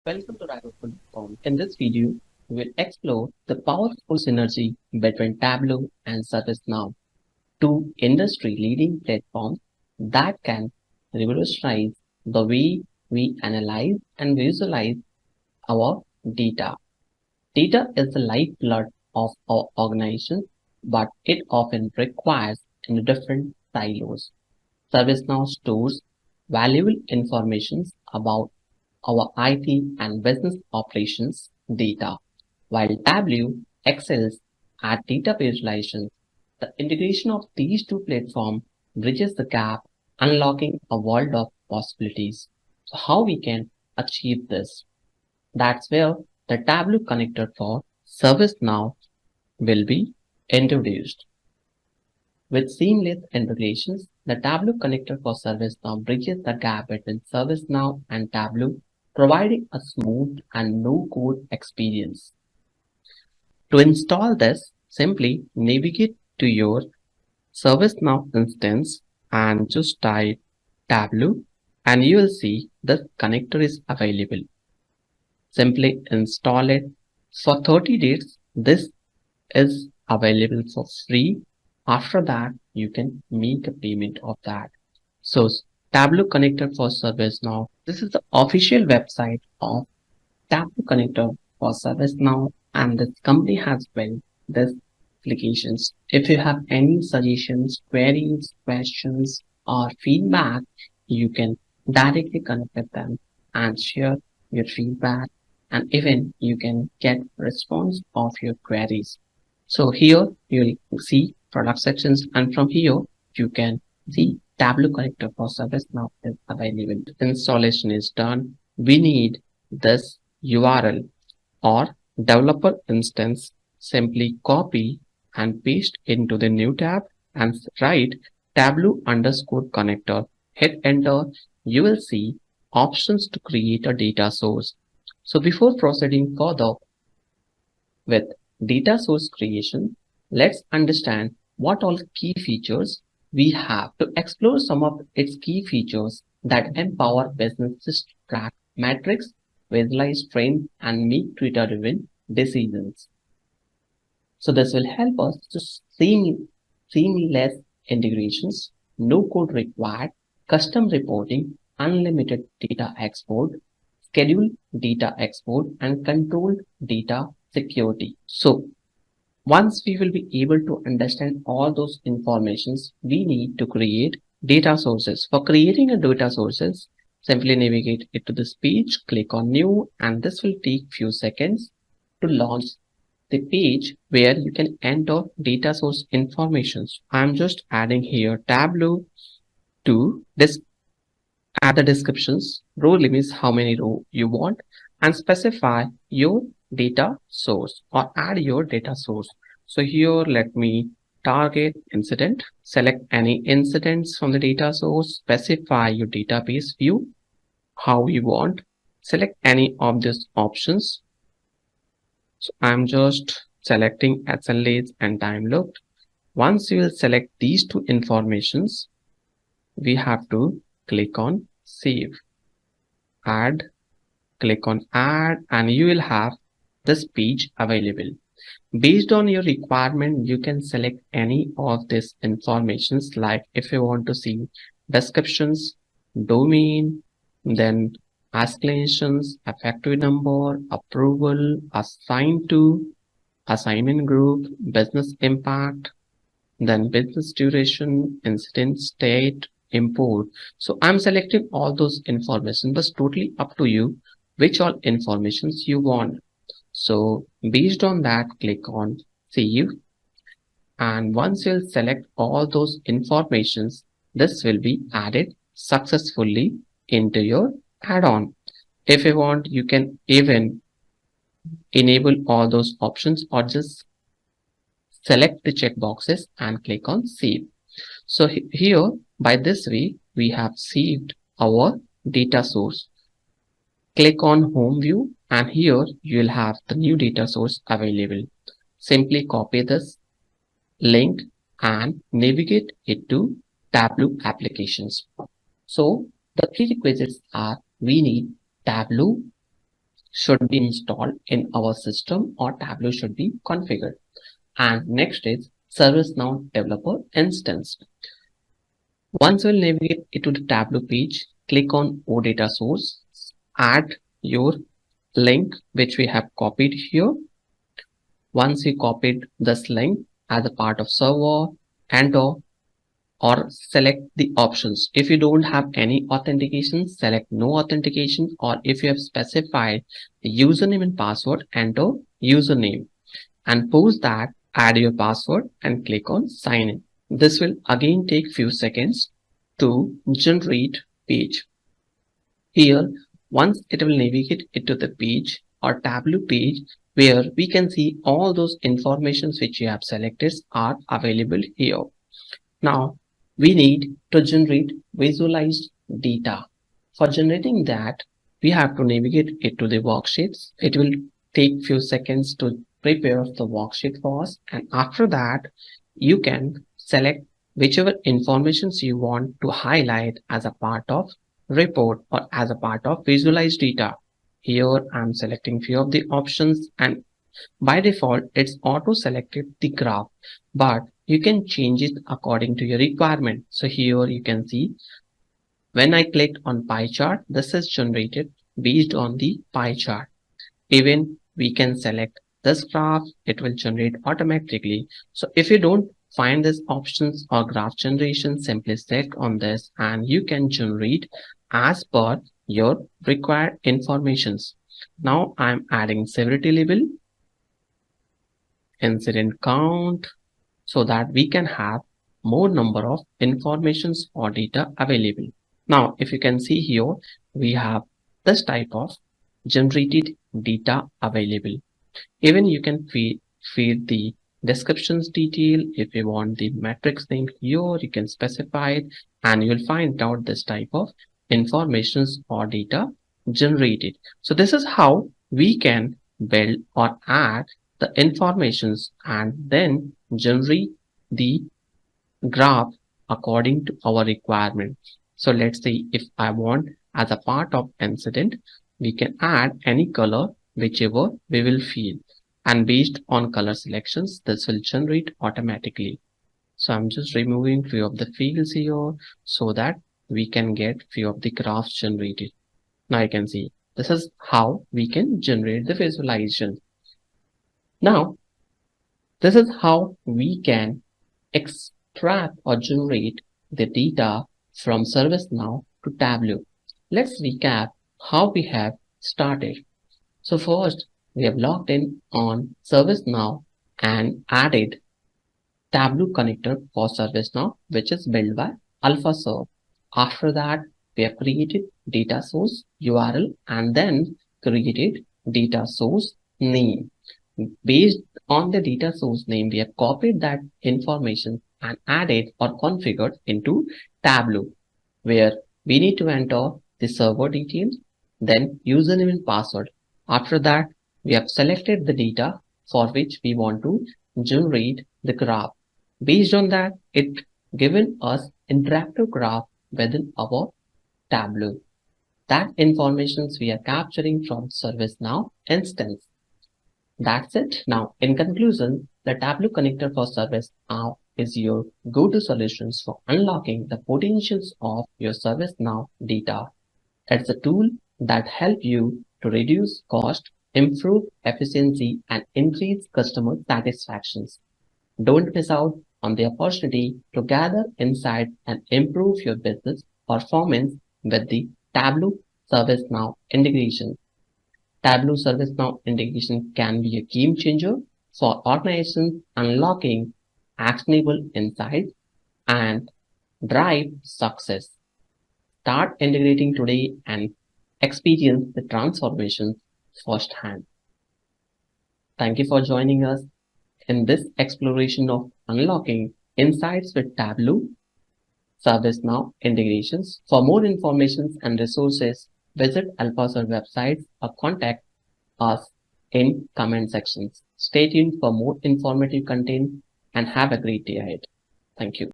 Welcome to Raghu.com. In this video, we will explore the powerful synergy between Tableau and ServiceNow, two industry-leading platforms that can revolutionize the way we analyze and visualize our data. Data is the lifeblood of our organization, but it often requires in different silos. ServiceNow stores valuable information about our IT and business operations data, while Tableau excels at data visualization. The integration of these two platforms bridges the gap, unlocking a world of possibilities. So how we can achieve this? That's where the Tableau connector for ServiceNow will be introduced. With seamless integrations, the Tableau connector for ServiceNow bridges the gap between ServiceNow and Tableau, providing a smooth and no-code experience. To install this, simply navigate to your ServiceNow instance and just type Tableau, and you will see the connector is available. Simply install it. For 30 days, this is available for free. After that, you can make a payment of that. So Tableau connector for ServiceNow. This is the official website of Tableau connector for ServiceNow, and this company has built this applications. If you have any suggestions, queries, questions, or feedback, you can directly connect with them and share your feedback, and even you can get response of your queries. So here you'll see product sections, and from here you can see Tableau connector for ServiceNow is available. Installation is done. We need this URL or developer instance. Simply copy and paste into the new tab and write Tableau underscore connector. Hit enter. You will see options to create a data source. So before proceeding further with data source creation, let's understand what all key features we have. To explore some of its key features that empower businesses to track metrics, visualize trends, and make data-driven decisions. So this will help us to seamless integrations, no code required, custom reporting, unlimited data export, scheduled data export, and controlled data security. So once we will be able to understand all those informations, we need to create data sources. For creating a data sources, simply navigate it to this page, click on new, and this will take few seconds to launch the page where you can enter data source informations. I'm just adding here Tableau to this. Add the descriptions, row limits, how many row you want, and specify your data source or add your data source. So here let me target incident, select any incidents from the data source, specify your database view, how you want, select any of these options. So I'm just selecting SLAs and time looked. Once you will select these two informations, we have to click on save, add, click on add, and you will have this page available. Based on your requirement, you can select any of these informations, like if you want to see descriptions, domain, then escalations, effective number, approval, assigned to, assignment group, business impact, then business duration, incident state, import. So I'm selecting all those information, but it's totally up to you which all informations you want. So based on that, click on save, and once you'll select all those informations, this will be added successfully into your add-on. If you want, you can even enable all those options or just select the checkboxes and click on save. So here, by this way, we have saved our data source. Click on home view, and here you will have the new data source available. Simply copy this link and navigate it to Tableau applications. So the prerequisites are we need Tableau should be installed in our system or Tableau should be configured. And next is ServiceNow developer instance. Once we'll navigate into the Tableau page, click on O data source, add your link which we have copied here. Once you copied this link as a part of server, enter or select the options. If you don't have any authentication, select no authentication, or if you have specified the username and password, enter username, and post that, add your password and click on sign in. This will again take few seconds to generate page. Here, once it will navigate into the page or Tableau page where we can see all those informations which you have selected are available here. Now, we need to generate visualized data. For generating that, we have to navigate it to the worksheets. It will take few seconds to prepare the worksheet for us, and after that, you can select whichever informations you want to highlight as a part of report or as a part of visualized data. Here I'm selecting few of the options, and by default it's auto selected the graph, but you can change it according to your requirement. So here you can see when I clicked on pie chart, this is generated based on the pie chart. Even we can select this graph, it will generate automatically. So if you don't find these options or graph generation, simply select on this and you can generate as per your required informations. Now I'm adding severity level, incident count, so that we can have more number of informations or data available. Now, if you can see here, we have this type of generated data available. Even you can feed the descriptions detail. If you want the matrix name here, you can specify it and you'll find out this type of informations or data generated. So this is how we can build or add the informations and then generate the graph according to our requirement. So let's say if I want as a part of incident, we can add any color whichever we will feel, and based on color selections this will generate automatically. So I'm just removing few of the fields here so that we can get few of the graphs generated. Now you can see this is how we can generate the visualization. Now this is how we can extract or generate the data from ServiceNow to Tableau. Let's recap how we have started. So first, we have logged in on ServiceNow and added Tableau connector for ServiceNow, which is built by AlphaServe. After that, we have created data source URL and then created data source name. Based on the data source name, we have copied that information and added or configured into Tableau, where we need to enter the server details, then username and password. After that, we have selected the data for which we want to generate the graph. Based on that, it given us interactive graph within our Tableau. That informations we are capturing from ServiceNow instance. That's it. Now, in conclusion, the Tableau connector for ServiceNow is your go-to solutions for unlocking the potentials of your ServiceNow data. It's a tool that helps you to reduce cost, improve efficiency, and increase customer satisfactions. Don't miss out on the opportunity to gather insights and improve your business performance with the Tableau ServiceNow integration. Tableau ServiceNow integration can be a game changer for organizations unlocking actionable insights and drive success. Start integrating today and experience the transformation firsthand. Thank you for joining us in this exploration of unlocking insights with Tableau ServiceNow integrations. For more information and resources, visit AlphaServe website or contact us in comment sections. Stay tuned for more informative content and have a great day ahead. Thank you.